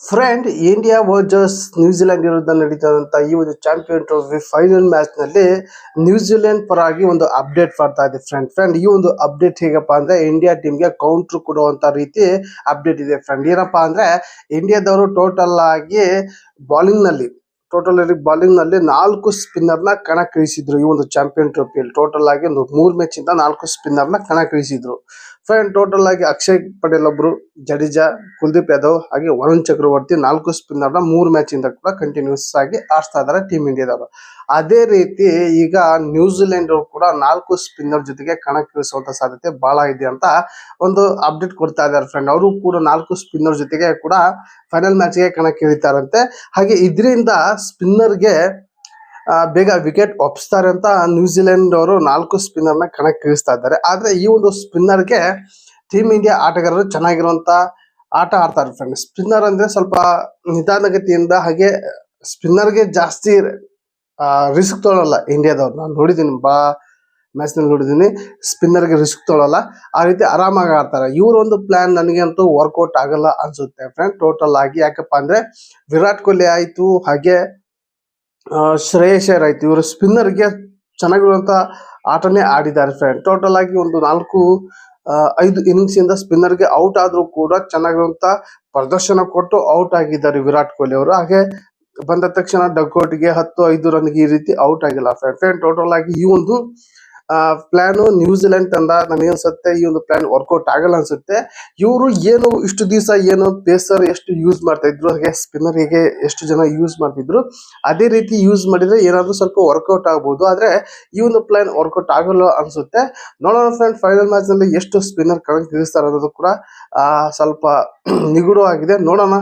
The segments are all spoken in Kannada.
ಫ್ರೆಂಡ್, ಇಂಡಿಯಾ ವರ್ಸಸ್ ನ್ಯೂಜಿಲೆಂಡ್ ವಿರುದ್ಧ ನಡೀತದಂತ ಈ ಒಂದು ಚಾಂಪಿಯನ್ ಟ್ರೋಫಿ ಫೈನಲ್ ಮ್ಯಾಚ್ ನಲ್ಲಿ ನ್ಯೂಜಿಲೆಂಡ್ ಪರವಾಗಿ ಒಂದು ಅಪ್ಡೇಟ್ ಬರ್ತಾ ಇದೆ. ಫ್ರೆಂಡ್ ಈ ಒಂದು ಅಪ್ಡೇಟ್ ಹೇಗಪ್ಪ ಅಂದ್ರೆ ಇಂಡಿಯಾ ಟೀಮ್ಗೆ ಕೌಂಟರ್ ಕೊಡುವಂತ ರೀತಿ ಅಪ್ಡೇಟ್ ಇದೆ. ಫ್ರೆಂಡ್ ಏನಪ್ಪಾ ಅಂದ್ರೆ ಇಂಡಿಯಾದವರು ಬಾಲಿಂಗ್ ನಲ್ಲಿ 4 ಸ್ಪಿನ್ನರ್ ನ ಕಣಕ್ಕಿಳಿಸಿದ್ರು. ಈ ಒಂದು ಚಾಂಪಿಯನ್ ಟ್ರೋಫಿಯಲ್ಲಿ ಟೋಟಲ್ ಆಗಿ ಒಂದು 3 ಮ್ಯಾಚ್ ಇಂದ 4 ಸ್ಪಿನ್ನರ್ ನ ಕಣಕ್ಕಿಳಿಸಿದ್ರು. ಫ್ರೆಂಡ್ ಟೋಟಲ್ ಆಗಿ ಅಕ್ಷಯ್ ಪಟೇಲ್ ಒಬ್ರು, ಜಡೇಜಾ, ಕುಲ್ದೀಪ್ ಯಾದವ್ ಹಾಗೆ ವರುಣ್ ಚಕ್ರವರ್ತಿ 4 ಸ್ಪಿನ್ನರ್ ನ 3 ಮ್ಯಾಚ್ ಇಂದ ಕೂಡ ಕಂಟಿನ್ಯೂಸ್ ಆಗಿ ಆಡ್ತಾ ಇದಾರೆ ಟೀಮ್ ಇಂಡಿಯಾದವರು. ಅದೇ ರೀತಿ ಈಗ ನ್ಯೂಜಿಲೆಂಡ್ ಕೂಡ 4 ಸ್ಪಿನ್ನರ್ ಜೊತೆಗೆ ಕಣಕ್ಕಿಳಿಸುವಂತ ಸಾಧ್ಯತೆ ಬಹಳ ಇದೆ ಅಂತ ಒಂದು ಅಪ್ಡೇಟ್ ಕೊಡ್ತಾ ಇದ್ದಾರೆ. ಫ್ರೆಂಡ್ ಅವರು ಕೂಡ 4 ಸ್ಪಿನ್ನರ್ ಜೊತೆಗೆ ಕೂಡ ಫೈನಲ್ ಮ್ಯಾಚ್ ಗೆ ಕಣಕ್ಕಿಳಿತಾರಂತೆ. ಹಾಗೆ ಇದರಿಂದ ಸ್ಪಿನ್ನರ್ಗೆ ಬೇಗ ವಿಕೆಟ್ ಒಪ್ಪಿಸ್ತಾರೆ ಅಂತ ನ್ಯೂಜಿಲೆಂಡ್ ಅವರು 4 ಸ್ಪಿನ್ನರ್ ನ ಕಣಕ್ಕಿಳಿಸ್ತಾ ಇದ್ದಾರೆ. ಆದ್ರೆ ಈ ಒಂದು ಸ್ಪಿನ್ನರ್ಗೆ ಟೀಮ್ ಇಂಡಿಯಾ ಆಟಗಾರರು ಚೆನ್ನಾಗಿರುವಂತ ಆಟ ಆಡ್ತಾರೆ. ಫ್ರೆಂಡ್ ಸ್ಪಿನ್ನರ್ ಅಂದ್ರೆ ಸ್ವಲ್ಪ ನಿಧಾನಗತಿಯಿಂದ, ಹಾಗೆ ಸ್ಪಿನ್ನರ್ಗೆ ಜಾಸ್ತಿ ರಿಸ್ಕ್ ತೊಗೊಳಲ್ಲ ಇಂಡಿಯಾದವ್ರು. ನಾನು ನೋಡಿದ್ದೀನಿ, ಮ್ಯಾಚ್ ನಲ್ಲಿ ನೋಡಿದ್ದೀನಿ, ಸ್ಪಿನ್ನರ್ಗೆ ರಿಸ್ಕ್ ತೊಗೊಳಲ್ಲ, ಆ ರೀತಿ ಆರಾಮಾಗಿ ಆಡ್ತಾರೆ. ಇವರೊಂದು ಪ್ಲಾನ್ ನನಗೆ ಅಂತೂ ವರ್ಕೌಟ್ ಆಗಲ್ಲ ಅನ್ಸುತ್ತೆ ಫ್ರೆಂಡ್. ಟೋಟಲ್ ಆಗಿ ಯಾಕಪ್ಪ ಅಂದ್ರೆ ವಿರಾಟ್ ಕೊಹ್ಲಿ ಆಯ್ತು, ಹಾಗೆ ಶ್ರೇಯಸ್ ಅಯ್ಯರ್ ಆಯ್ತು, ಇವರು ಸ್ಪಿನ್ನರ್ಗೆ ಚೆನ್ನಾಗಿರುವಂತ ಆಟನೇ ಆಡಿದ್ದಾರೆ. ಫ್ರೆಂಡ್ ಟೋಟಲ್ ಆಗಿ ಒಂದು 4-5 ಇನ್ನಿಂಗ್ಸ್ ಇಂದ ಸ್ಪಿನ್ನರ್ಗೆ ಔಟ್ ಆದ್ರೂ ಕೂಡ ಚೆನ್ನಾಗಿರುವಂತ ಪ್ರದರ್ಶನ ಕೊಟ್ಟು ಔಟ್ ಆಗಿದ್ದಾರೆ ವಿರಾಟ್ ಕೊಹ್ಲಿ ಅವರು. ಹಾಗೆ ಬಂದ ತಕ್ಷಣ ಡಕ್ಔಟ್ಗೆ 10-5 ರನ್ಗೆ ಈ ರೀತಿ ಔಟ್ ಆಗಿಲ್ಲ. ಫ್ರೆಂಡ್ ಟೋಟಲ್ ಆಗಿ ಈ ಒಂದು ಪ್ಲಾನ್ ನ್ಯೂಜಿಲೆಂಡ್ ತಂಡ ನನಗೆ ಅನ್ಸುತ್ತೆ ಈ ಒಂದು ಪ್ಲಾನ್ ವರ್ಕೌಟ್ ಆಗಲ್ಲ ಅನ್ಸುತ್ತೆ. ಇವರು ಏನು ಇಷ್ಟು ದಿವಸ ಏನು ಪೇಸರ್ ಎಷ್ಟು ಯೂಸ್ ಮಾಡ್ತಾ ಇದ್ರು, ಹಾಗೆ ಸ್ಪಿನ್ನರ್ ಹೇಗೆ ಎಷ್ಟು ಜನ ಯೂಸ್ ಮಾಡ್ತಿದ್ರು, ಅದೇ ರೀತಿ ಯೂಸ್ ಮಾಡಿದ್ರೆ ಏನಾದ್ರೂ ಸ್ವಲ್ಪ ವರ್ಕೌಟ್ ಆಗ್ಬೋದು. ಆದ್ರೆ ಈ ಒಂದು ಪ್ಲಾನ್ ವರ್ಕೌಟ್ ಆಗಲ್ಲ ಅನ್ಸುತ್ತೆ. ನೋಡೋಣ ಫ್ರೆಂಡ್, ಫೈನಲ್ ಮ್ಯಾಚ್ ನಲ್ಲಿ ಎಷ್ಟು ಸ್ಪಿನ್ನರ್ ಕಣಕ್ಕಿಳಿಸ್ತಾರೆ ಅನ್ನೋದು ಕೂಡ ಸ್ವಲ್ಪ ನಿಗೂಢವಾಗಿದೆ. ನೋಡೋಣ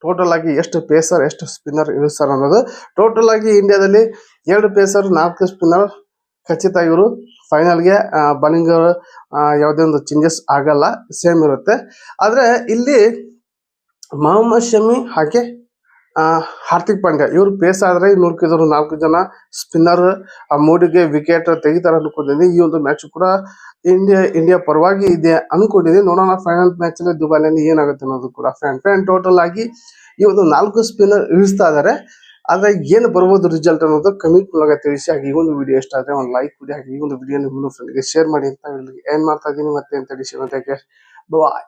ಟೋಟಲ್ ಆಗಿ ಎಷ್ಟು ಪೇಸರ್ ಎಷ್ಟು ಸ್ಪಿನ್ನರ್ ಇಳಿಸ್ತಾರೆ ಅನ್ನೋದು. ಟೋಟಲ್ ಆಗಿ ಇಂಡಿಯಾದಲ್ಲಿ 2 ಪೇಸರ್ 4 ಸ್ಪಿನ್ನರ್ ಖಚಿತ. ಇವರು ಫೈನಲ್ಗೆ ಬೌಲಿಂಗ್ ಯಾವುದೇ ಒಂದು ಚೇಂಜಸ್ ಆಗಲ್ಲ, ಸೇಮ್ ಇರುತ್ತೆ. ಆದ್ರೆ ಇಲ್ಲಿ ಮೊಹಮ್ಮದ್ ಶಮಿ ಹಾಗೆ ಹಾರ್ದಿಕ್ ಪಾಂಡ್ಯ ಇವರು ಪೇಸ್ ಆದ್ರೆ ನೋಡ್ಕಿದ್ರು 4 ಜನ ಸ್ಪಿನ್ನರ್ ಮೋಡಿಗೆ ವಿಕೆಟ್ ತೆಗಿತಾರೆ ಅನ್ಕೊಂಡಿದ್ದೀನಿ. ಈ ಒಂದು ಮ್ಯಾಚ್ ಕೂಡ ಇಂಡಿಯಾ ಪರವಾಗಿ ಇದೆ ಅನ್ಕೊಂಡಿದ್ದೀನಿ. ನೋಡೋಣ ಫೈನಲ್ ಮ್ಯಾಚ್ ಅಲ್ಲಿ ದುಬೈನಲ್ಲಿ ಏನಾಗುತ್ತೆ ಅನ್ನೋದು ಕೂಡ. ಫ್ರೆಂಡ್ ಟೋಟಲ್ ಆಗಿ ಈ ಒಂದು 4 ಸ್ಪಿನ್ನರ್ ಇಳಿಸ್ತಾ ಇದಾರೆ. ಆದ್ರೆ ಏನು ಬರ್ಬೋದು ರಿಸಲ್ಟ್ ಅನ್ನೋದು ಕಮೆಂಟ್ ಮೂಲಕ ತಿಳಿಸಿ. ಹಾಗೆ ಈ ಒಂದು ವಿಡಿಯೋ ಇಷ್ಟ ಆದ್ರೆ ಒಂದು ಲೈಕ್ ಕೊಡಿ, ಹಾಗೆ ಈ ಒಂದು ವಿಡಿಯೋ ನಿಮ್ಮ ಫ್ರೆಂಡ್ಗೆ ಶೇರ್ ಮಾಡಿ ಅಂತ ಹೇಳಿ ಏನ್ ಮಾಡ್ತಾ ಇದ್ದೀನಿ ಮತ್ತೆ ಅಂತ ತಿಳಿಸಿ. ಬಾಯ್.